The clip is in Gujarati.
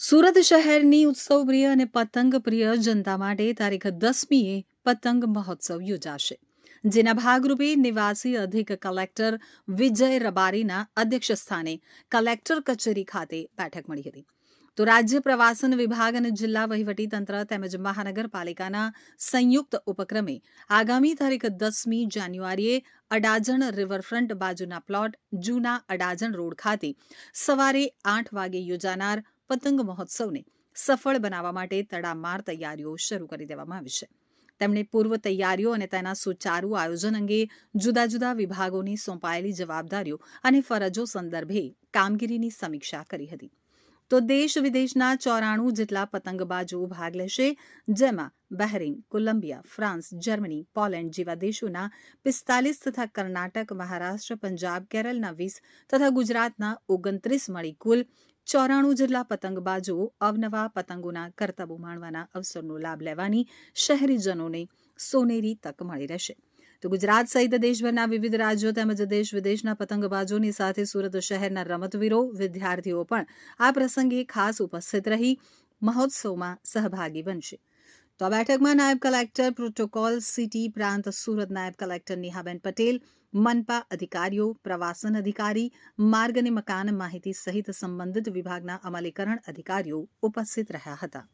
સુરત શહેરની ઉત્સવપ્રિય અને પતંગપ્રિય જનતા માટે તારીખ 10મીએ પતંગ મહોત્સવ યોજાશે, જેના ભાગરૂપે નિવાસી અધિક કલેક્ટર વિજય રબારીના અધ્યક્ષસ્થાને કલેક્ટર કચેરી ખાતે બેઠક મળી હતી. તો રાજ્ય પ્રવાસન વિભાગ અને જિલ્લા વહીવટીતંત્ર તેમજ મહાનગરપાલિકાના સંયુક્ત ઉપક્રમે આગામી તારીખ 10મી જાન્યુઆરીએ અડાજણ રિવરફ્રન્ટ બાજુના પ્લોટ જૂના અડાજણ રોડ ખાતે સવારે 8 વાગે યોજાનાર પતંગ મહોત્સવને સફળ બનાવવા માટે તડામાર તૈયારીઓ શરૂ કરી દેવામાં આવી છે. તેમણે પૂર્વ તૈયારીઓ અને તેના સુચારુ આયોજન અંગે જુદા જુદા વિભાગોની સોંપાયેલી જવાબદારીઓ અને ફરજો સંદર્ભે કામગીરીની સમીક્ષા કરી હતી. તો દેશ વિદેશના 94 જેટલા પતંગબાજો ભાગ લેશે, જેમાં Bahrain, Columbia, France, Germany, Poland જેવા દેશોના 45 તથા કર્ણાટક, મહારાષ્ટ્ર, પંજાબ, કેરળના 20 તથા ગુજરાતના 29 મળી કુલ 94 જેટલા પતંગબાજો અવનવા પતંગોના કરતબો માણવાના અવસરનો લાભ લેવાની શહેરીજનોને સોનેરી તક મળી રહેશે. તો ગુજરાત સહિત દેશભરના વિવિધ રાજ્યો તેમજ દેશ વિદેશના પતંગબાજોની સાથે સુરત શહેરના રમતવીરો, વિદ્યાર્થીઓ પણ આ પ્રસંગે ખાસ ઉપસ્થિત રહી મહોત્સવમાં સહભાગી બનશે. તો આ બેઠકમાં નાયબ કલેક્ટર પ્રોટોકોલ સિટી પ્રાંત સુરત નાયબ કલેક્ટર નેહાબેન પટેલ, મનપા અધિકારીઓ, પ્રવાસન અધિકારી, માર્ગ અને મકાન માહિતી સહિત સંબંધિત વિભાગના અમલીકરણ અધિકારીઓ ઉપસ્થિત રહ્યા હતા.